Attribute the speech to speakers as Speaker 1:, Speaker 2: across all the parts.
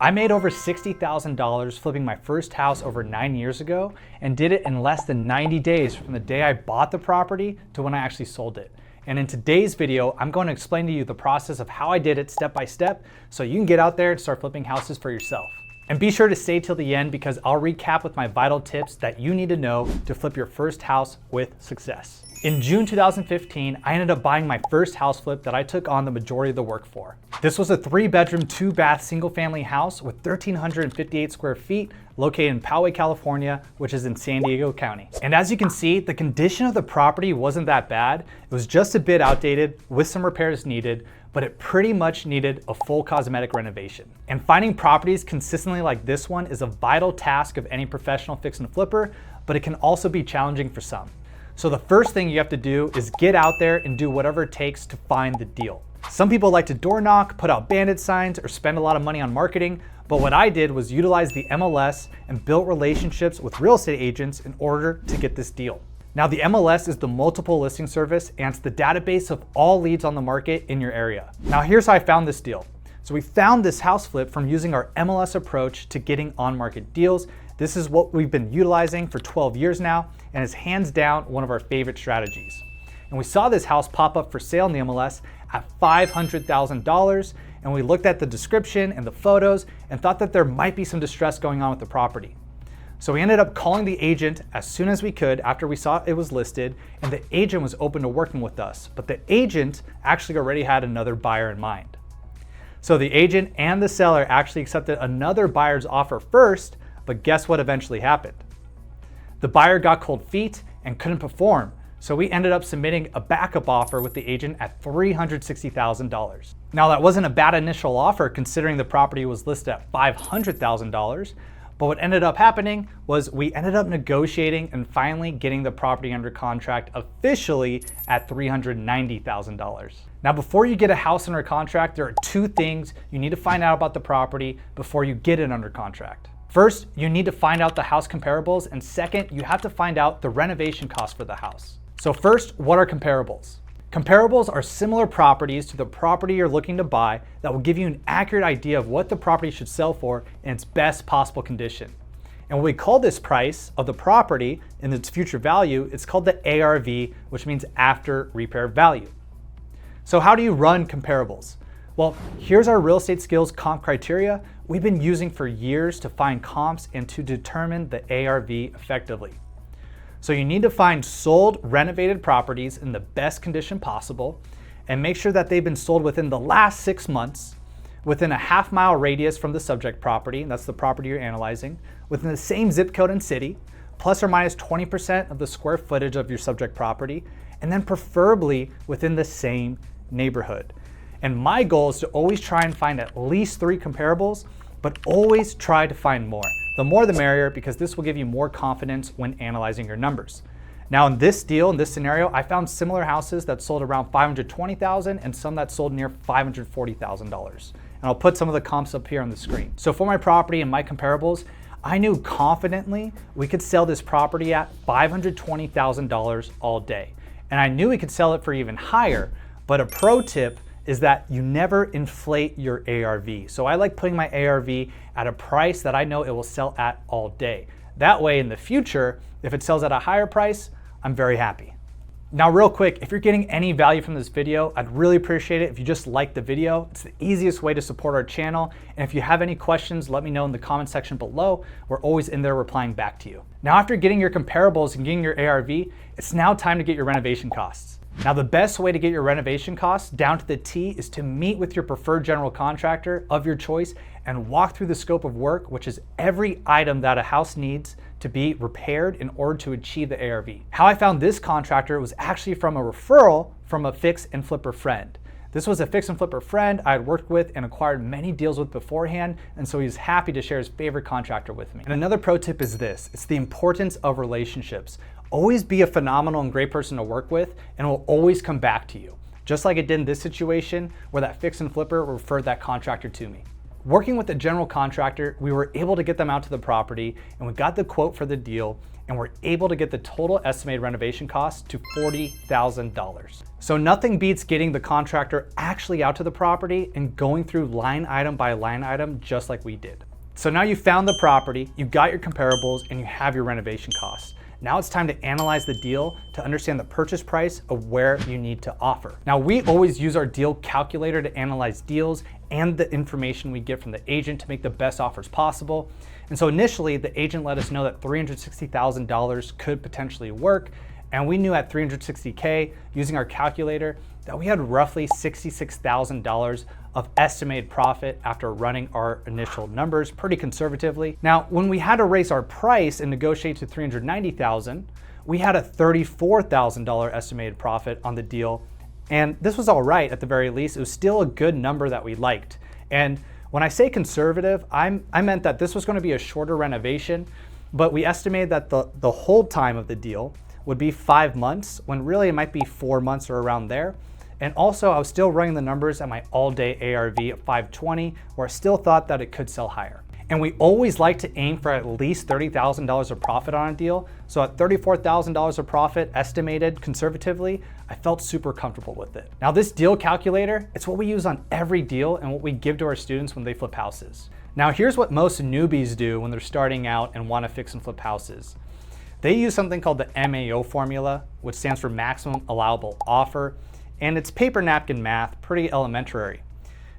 Speaker 1: I made over $60,000 flipping my first house over 9 years ago and did it in less than 90 days from the day I bought the property to when I actually sold it. And in today's video, I'm going to explain to you the process of how I did it step by step so you can get out there and start flipping houses for yourself. And be sure to stay till the end because I'll recap with my vital tips that you need to know to flip your first house with success. In June 2015, I ended up buying my first house flip that I took on the majority of the work for. This was a 3-bedroom, 2-bath, single-family house with 1,358 square feet located in Poway, California, which is in San Diego County. And as you can see, the condition of the property wasn't that bad. It was just a bit outdated with some repairs needed, but it pretty much needed a full cosmetic renovation. And finding properties consistently like this one is a vital task of any professional fix and flipper, but it can also be challenging for some. So the first thing you have to do is get out there and do whatever it takes to find the deal. Some people like to door knock, put out bandit signs, or spend a lot of money on marketing, but what I did was utilize the MLS and built relationships with real estate agents in order to get this deal. Now the MLS is the multiple listing service and it's the database of all leads on the market in your area. Now here's how I found this deal. So we found this house flip from using our MLS approach to getting on-market deals. This is what we've been utilizing for 12 years now, and is hands down one of our favorite strategies. And we saw this house pop up for sale in the MLS at $500,000, and we looked at the description and the photos and thought that there might be some distress going on with the property. So we ended up calling the agent as soon as we could after we saw it was listed, and the agent was open to working with us, but the agent actually already had another buyer in mind. So the agent and the seller actually accepted another buyer's offer first, but guess what eventually happened? The buyer got cold feet and couldn't perform, so we ended up submitting a backup offer with the agent at $360,000. Now that wasn't a bad initial offer considering the property was listed at $500,000, but what ended up happening was we ended up negotiating and finally getting the property under contract officially at $390,000. Now before you get a house under contract, there are 2 things you need to find out about the property before you get it under contract. First, you need to find out the house comparables, and second, you have to find out the renovation cost for the house. So first, what are comparables? Comparables are similar properties to the property you're looking to buy that will give you an accurate idea of what the property should sell for in its best possible condition. And we call this price of the property in its future value, it's called the ARV, which means after repair value. So how do you run comparables? Well, here's our real estate skills comp criteria we've been using for years to find comps and to determine the ARV effectively. So you need to find sold renovated properties in the best condition possible and make sure that they've been sold within the last 6 months, within a half-mile radius from the subject property, that's the property you're analyzing, within the same zip code and city, plus or minus 20% of the square footage of your subject property, and then preferably within the same neighborhood. And my goal is to always try and find at least 3 comparables, but always try to find more. The more the merrier, because this will give you more confidence when analyzing your numbers. Now in this deal, in this scenario, I found similar houses that sold around $520,000 and some that sold near $540,000. And I'll put some of the comps up here on the screen. So for my property and my comparables, I knew confidently we could sell this property at $520,000 all day. And I knew we could sell it for even higher, but a pro tip is that you never inflate your ARV. So I like putting my ARV at a price that I know it will sell at all day. That way in the future, if it sells at a higher price, I'm very happy. Now real quick, if you're getting any value from this video, I'd really appreciate it if you just like the video. It's the easiest way to support our channel. And if you have any questions, let me know in the comment section below. We're always in there replying back to you. Now after getting your comparables and getting your ARV, it's now time to get your renovation costs. Now the best way to get your renovation costs down to the T is to meet with your preferred general contractor of your choice and walk through the scope of work, which is every item that a house needs to be repaired in order to achieve the ARV. How I found this contractor was actually from a referral from a fix and flipper friend. This was a fix and flipper friend I had worked with and acquired many deals with beforehand, and so he was happy to share his favorite contractor with me. And another pro tip is this, it's the importance of relationships. Always be a phenomenal and great person to work with, and it will always come back to you. Just like it did in this situation where that fix and flipper referred that contractor to me. Working with the general contractor, we were able to get them out to the property, and we got the quote for the deal, and we're able to get the total estimated renovation cost to $40,000. So nothing beats getting the contractor actually out to the property and going through line item by line item just like we did. So now you found the property, you got your comparables, and you have your renovation costs. Now it's time to analyze the deal to understand the purchase price of where you need to offer. Now we always use our deal calculator to analyze deals and the information we get from the agent to make the best offers possible. And so initially the agent let us know that $360,000 could potentially work. And we knew at $360K using our calculator that we had roughly $66,000 of estimated profit after running our initial numbers pretty conservatively. Now, when we had to raise our price and negotiate to $390,000, we had a $34,000 estimated profit on the deal. And this was all right at the very least. It was still a good number that we liked. And when I say conservative, I meant that this was going to be a shorter renovation, but we estimated that the hold time of the deal would be 5 months, when really it might be 4 months or around there. And also I was still running the numbers at my all-day ARV at 520, where I still thought that it could sell higher. And we always like to aim for at least $30,000 of profit on a deal. So at $34,000 of profit estimated conservatively, I felt super comfortable with it. Now this deal calculator, it's what we use on every deal and what we give to our students when they flip houses. Now here's what most newbies do when they're starting out and want to fix and flip houses. They use something called the MAO formula, which stands for maximum allowable offer. And it's paper napkin math, pretty elementary.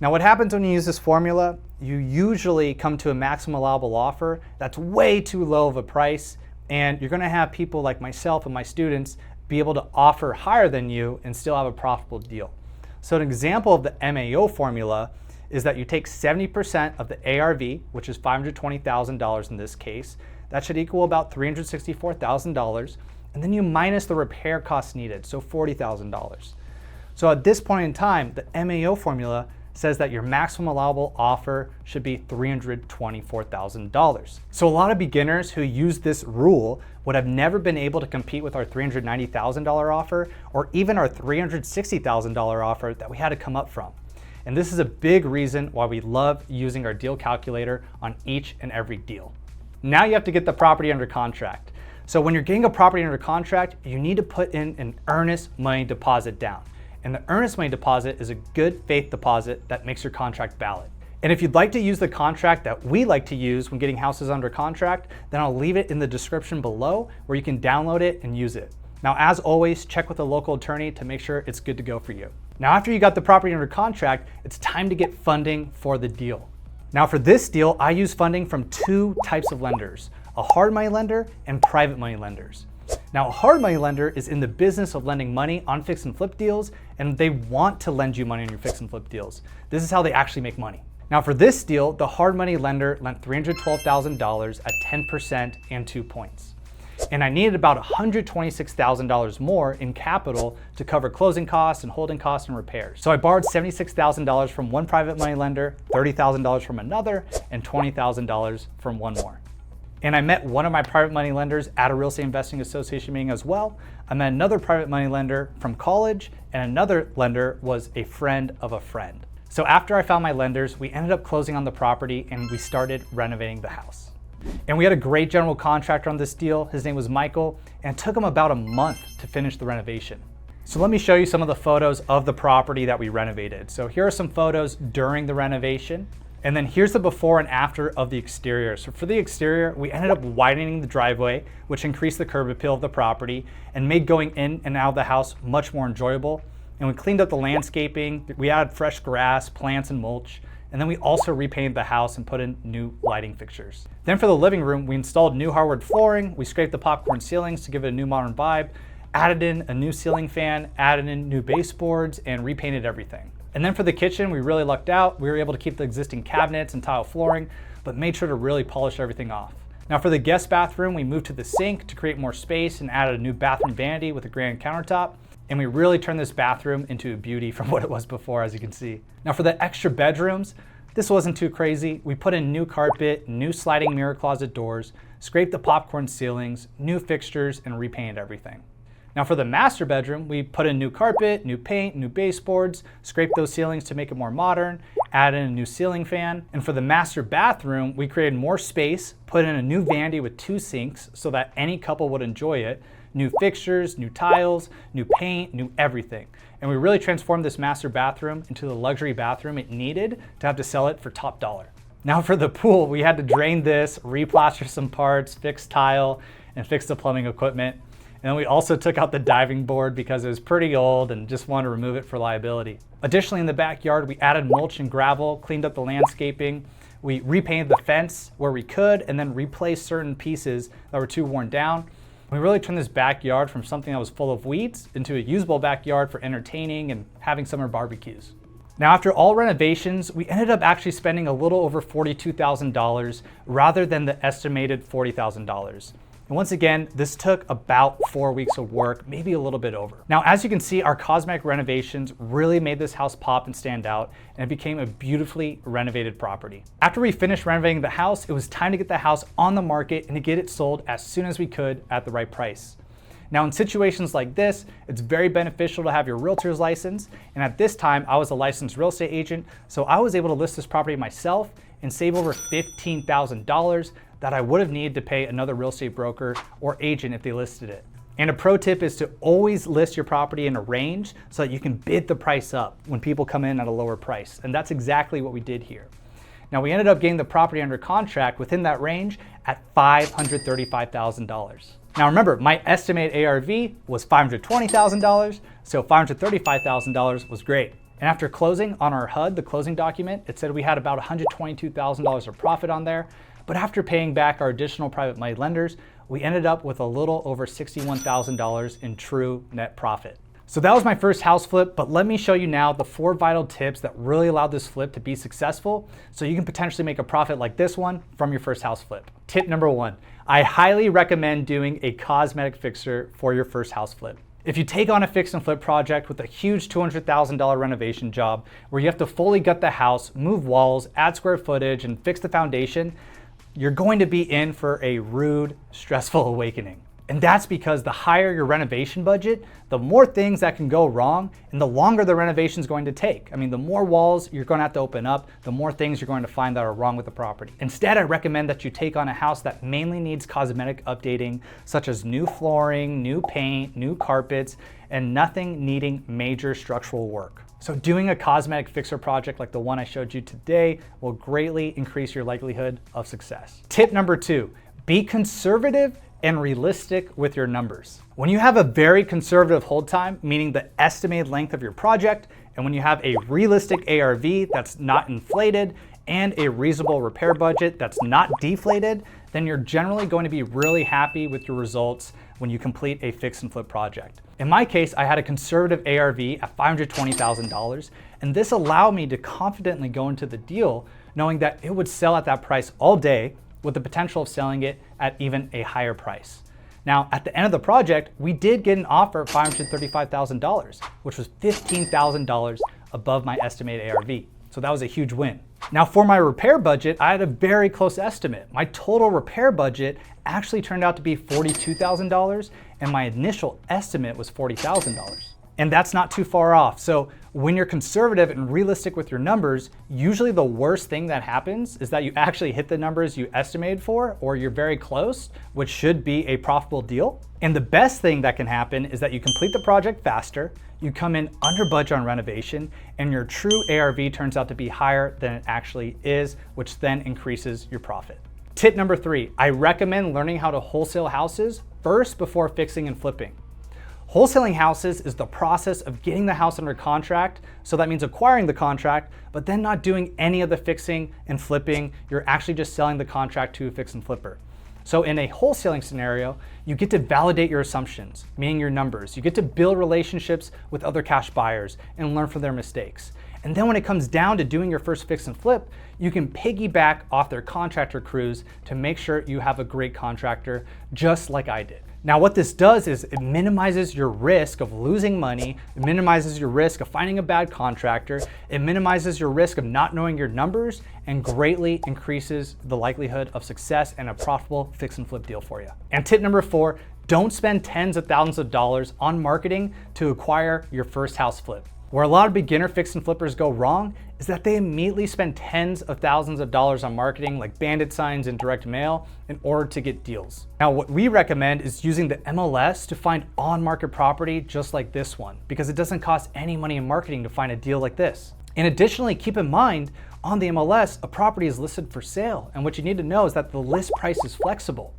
Speaker 1: Now what happens when you use this formula, you usually come to a maximum allowable offer that's way too low of a price, and you're gonna have people like myself and my students be able to offer higher than you and still have a profitable deal. So an example of the MAO formula is that you take 70% of the ARV, which is $520,000 in this case, that should equal about $364,000, and then you minus the repair costs needed, so $40,000. So at this point in time, the MAO formula says that your maximum allowable offer should be $324,000. So a lot of beginners who use this rule would have never been able to compete with our $390,000 offer or even our $360,000 offer that we had to come up from. And this is a big reason why we love using our deal calculator on each and every deal. Now you have to get the property under contract. So when you're getting a property under contract, you need to put in an earnest money deposit down. And the earnest money deposit is a good faith deposit that makes your contract valid. And if you'd like to use the contract that we like to use when getting houses under contract, then I'll leave it in the description below where you can download it and use it. Now, as always, check with a local attorney to make sure it's good to go for you. Now, after you got the property under contract, it's time to get funding for the deal. Now, for this deal, I use funding from two types of lenders, a hard money lender and private money lenders. Now, a hard money lender is in the business of lending money on fix and flip deals, and they want to lend you money on your fix and flip deals. This is how they actually make money. Now, for this deal, the hard money lender lent $312,000 at 10% and 2 points. And I needed about $126,000 more in capital to cover closing costs and holding costs and repairs. So I borrowed $76,000 from one private money lender, $30,000 from another, and $20,000 from one more. And I met one of my private money lenders at a real estate investing association meeting as well. I met another private money lender from college, and another lender was a friend of a friend. So after I found my lenders, we ended up closing on the property and we started renovating the house. And we had a great general contractor on this deal. His name was Michael, and it took him about a month to finish the renovation. So let me show you some of the photos of the property that we renovated. So here are some photos during the renovation. And then here's the before and after of the exterior. So for the exterior, we ended up widening the driveway, which increased the curb appeal of the property and made going in and out of the house much more enjoyable. And we cleaned up the landscaping. We added fresh grass, plants, and mulch. And then we also repainted the house and put in new lighting fixtures. Then for the living room, we installed new hardwood flooring. We scraped the popcorn ceilings to give it a new modern vibe, added in a new ceiling fan, added in new baseboards, and repainted everything. And then for the kitchen, we really lucked out. We were able to keep the existing cabinets and tile flooring, but made sure to really polish everything off. Now for the guest bathroom, we moved to the sink to create more space and added a new bathroom vanity with a granite countertop. And we really turned this bathroom into a beauty from what it was before, as you can see. Now for the extra bedrooms, this wasn't too crazy. We put in new carpet, new sliding mirror closet doors, scraped the popcorn ceilings, new fixtures, and repainted everything. Now for the master bedroom, we put in new carpet, new paint, new baseboards, scraped those ceilings to make it more modern, added in a new ceiling fan. And for the master bathroom, we created more space, put in a new vanity with 2 sinks so that any couple would enjoy it, new fixtures, new tiles, new paint, new everything. And we really transformed this master bathroom into the luxury bathroom it needed to have to sell it for top dollar. Now for the pool, we had to drain this, replaster some parts, fix tile, and fix the plumbing equipment. And then we also took out the diving board because it was pretty old and just wanted to remove it for liability. Additionally, in the backyard, we added mulch and gravel, cleaned up the landscaping. We repainted the fence where we could and then replaced certain pieces that were too worn down. We really turned this backyard from something that was full of weeds into a usable backyard for entertaining and having summer barbecues. Now, after all renovations, we ended up actually spending a little over $42,000 rather than the estimated $40,000. And once again, this took about 4 weeks of work, maybe a little bit over. Now, as you can see, our cosmetic renovations really made this house pop and stand out, and it became a beautifully renovated property. After we finished renovating the house, it was time to get the house on the market and to get it sold as soon as we could at the right price. Now, in situations like this, it's very beneficial to have your realtor's license. And at this time, I was a licensed real estate agent, so I was able to list this property myself and save over $15,000 that I would have needed to pay another real estate broker or agent if they listed it. And a pro tip is to always list your property in a range so that you can bid the price up when people come in at a lower price. And that's exactly what we did here. Now, we ended up getting the property under contract within that range at $535,000. Now remember, my estimated ARV was $520,000, so $535,000 was great. And after closing on our HUD, the closing document, it said we had about $122,000 of profit on there. But after paying back our additional private money lenders, we ended up with a little over $61,000 in true net profit. So that was my first house flip, but let me show you now the 4 vital tips that really allowed this flip to be successful so you can potentially make a profit like this one from your first house flip. Tip number 1, I highly recommend doing a cosmetic fixer for your first house flip. If you take on a fix and flip project with a huge $200,000 renovation job where you have to fully gut the house, move walls, add square footage, and fix the foundation, you're going to be in for a rude, stressful awakening. And that's because the higher your renovation budget, the more things that can go wrong and the longer the renovation is going to take. I mean, the more walls you're going to have to open up, the more things you're going to find that are wrong with the property. Instead, I recommend that you take on a house that mainly needs cosmetic updating, such as new flooring, new paint, new carpets, and nothing needing major structural work. So doing a cosmetic fixer project like the one I showed you today will greatly increase your likelihood of success. Tip number 2, be conservative and realistic with your numbers. When you have a very conservative hold time, meaning the estimated length of your project, and when you have a realistic ARV that's not inflated and a reasonable repair budget that's not deflated, then you're generally going to be really happy with your results when you complete a fix and flip project. In my case, I had a conservative ARV at $520,000, and this allowed me to confidently go into the deal knowing that it would sell at that price all day with the potential of selling it at even a higher price. Now, at the end of the project, we did get an offer of $535,000, which was $15,000 above my estimated ARV. So that was a huge win. Now for my repair budget, I had a very close estimate. My total repair budget actually turned out to be $42,000 and my initial estimate was $40,000. And that's not too far off. So when you're conservative and realistic with your numbers, usually the worst thing that happens is that you actually hit the numbers you estimated for, or you're very close, which should be a profitable deal. And the best thing that can happen is that you complete the project faster, you come in under budget on renovation, and your true ARV turns out to be higher than it actually is, which then increases your profit. Tip number 3, I recommend learning how to wholesale houses first before fixing and flipping. Wholesaling houses is the process of getting the house under contract, so that means acquiring the contract, but then not doing any of the fixing and flipping. You're actually just selling the contract to a fix and flipper. So in a wholesaling scenario, you get to validate your assumptions, meaning your numbers. You get to build relationships with other cash buyers and learn from their mistakes. And then when it comes down to doing your first fix and flip, you can piggyback off their contractor crews to make sure you have a great contractor, just like I did. Now what this does is it minimizes your risk of losing money, it minimizes your risk of finding a bad contractor, it minimizes your risk of not knowing your numbers, and greatly increases the likelihood of success and a profitable fix and flip deal for you. And tip number 4, Don't spend tens of thousands of dollars on marketing to acquire your first house flip. Where a lot of beginner fix and flippers go wrong is that they immediately spend tens of thousands of dollars on marketing like bandit signs and direct mail in order to get deals. Now, what we recommend is using the MLS to find on-market property just like this one, because it doesn't cost any money in marketing to find a deal like this. And additionally, keep in mind, on the MLS, a property is listed for sale. And what you need to know is that the list price is flexible.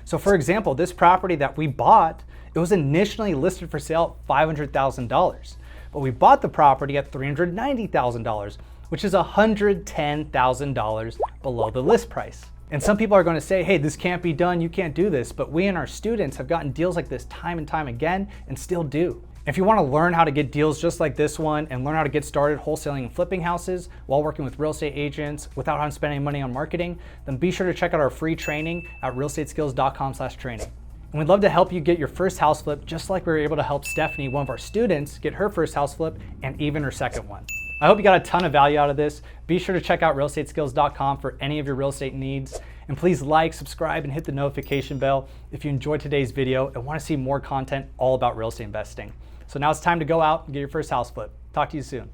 Speaker 1: So for example, this property that we bought, it was initially listed for sale at $500,000. But we bought the property at $390,000, which is $110,000 below the list price. And some people are going to say, hey, this can't be done, you can't do this. But we and our students have gotten deals like this time and time again and still do. If you want to learn how to get deals just like this one and learn how to get started wholesaling and flipping houses while working with real estate agents without having to spend any money on marketing, then be sure to check out our free training at realestateskills.com/training. And we'd love to help you get your first house flip, just like we were able to help Stephanie, one of our students, get her first house flip and even her second one. I hope you got a ton of value out of this. Be sure to check out realestateskills.com for any of your real estate needs. And please like, subscribe, and hit the notification bell if you enjoyed today's video and want to see more content all about real estate investing. So now it's time to go out and get your first house flip. Talk to you soon.